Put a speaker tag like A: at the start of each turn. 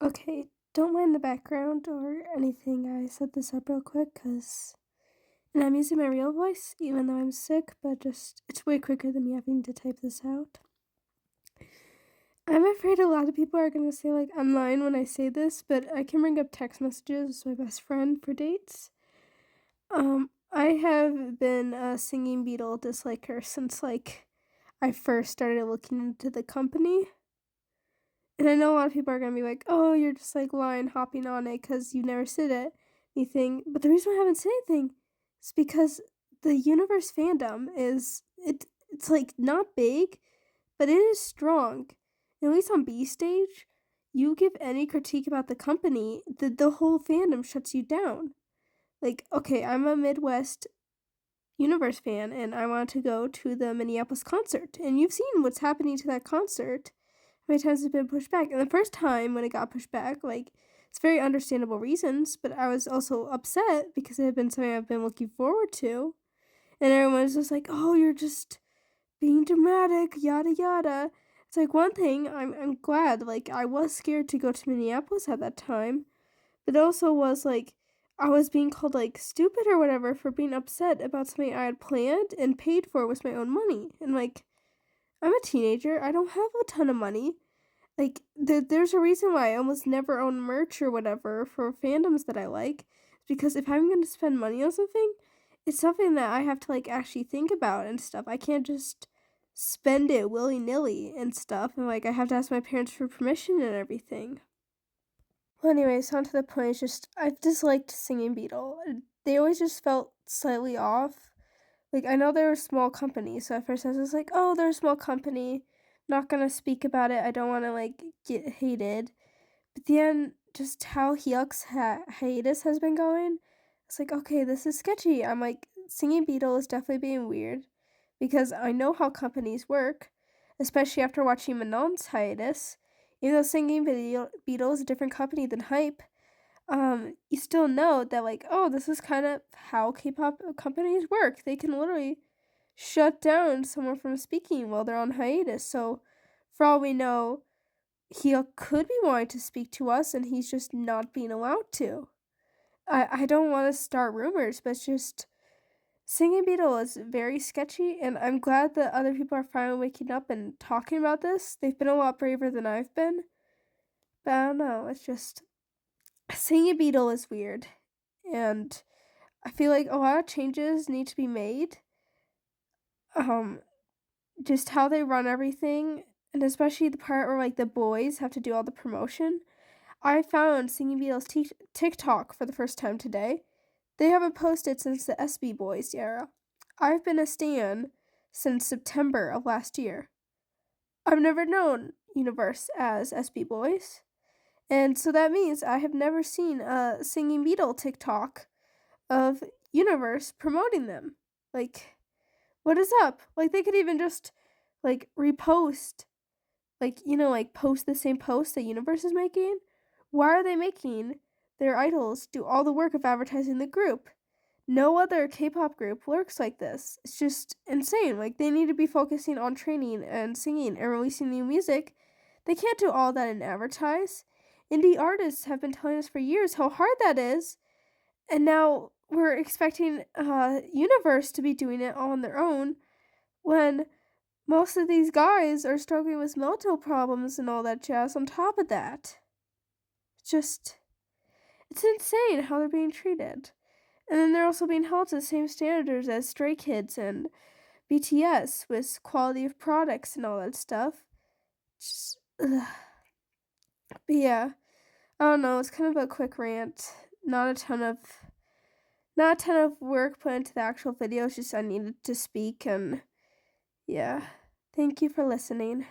A: Okay, don't mind the background or anything. I set this up real quick and I'm using my real voice, even though I'm sick, but just it's way quicker than me having to type this out. I'm afraid a lot of people are gonna say like I'm lying when I say this, but I can bring up text messages with my best friend for dates. I have been a singing beetle disliker since I first started looking into the company. And I know a lot of people are gonna be like, "Oh, you're just like lying, hopping on it because you never said anything." But the reason I haven't said anything is because the universe fandom it's like not big, but it is strong. And at least on B stage, you give any critique about the company, the whole fandom shuts you down. Like, okay, I'm a Midwest Universe fan and I wanted to go to the Minneapolis concert. And you've seen what's happening to that concert. How many times it's been pushed back. And the first time when it got pushed back, it's very understandable reasons, but I was also upset because it had been something I've been looking forward to. And everyone was just like, "Oh, you're just being dramatic, yada yada." It's like one thing, I'm glad, I was scared to go to Minneapolis at that time, but it also was I was being called stupid or whatever for being upset about something I had planned and paid for with my own money. And I'm a teenager, I don't have a ton of money. There's a reason why I almost never own merch or whatever for fandoms that I like. It's because if I'm gonna spend money on something, it's something that I have to actually think about and stuff. I can't just spend it willy nilly and stuff. And I have to ask my parents for permission and everything. Well, anyways, on to the point. It's just I've disliked singing Beetle. They always just felt slightly off. I know they're a small company, so at first I was just like, "Oh, they're a small company. Not gonna speak about it. I don't want to get hated." But then, just how Hyuk's hiatus has been going, it's like, okay, this is sketchy. I'm like, singing Beetle is definitely being weird because I know how companies work, especially after watching Manon's hiatus. Even though Beetle is a different company than Hype, you still know that oh, this is kind of how K-pop companies work. They can literally shut down someone from speaking while they're on hiatus. So, for all we know, he could be wanting to speak to us, and he's just not being allowed to. I don't want to start rumors, but it's just singing Beetle is very sketchy, and I'm glad that other people are finally waking up and talking about this. They've been a lot braver than I've been, but I don't know. It's just singing Beetle is weird, and I feel like a lot of changes need to be made. Um, just how they run everything, and especially the part where the boys have to do all the promotion. I found Singing Beetle's TikTok for the first time today. They haven't posted since the SB Boys era. I've been a stan since September of last year. I've never known Universe as SB Boys, and so that means I have never seen a Singing Beetle TikTok of Universe promoting them. Like, what is up? They could even just, repost, post the same post that Universe is making. Why are they making their idols do all the work of advertising the group? No other K-pop group works like this. It's just insane. They need to be focusing on training and singing and releasing new music. They can't do all that and advertise. Indie artists have been telling us for years how hard that is, and now we're expecting Universe to be doing it all on their own when most of these guys are struggling with mental problems and all that jazz on top of that. Just, it's insane how they're being treated. And then they're also being held to the same standards as Stray Kids and BTS with quality of products and all that stuff. Just, ugh. But yeah, I don't know, it's kind of a quick rant. Not a ton of work put into the actual video, it's just I needed to speak and yeah. Thank you for listening.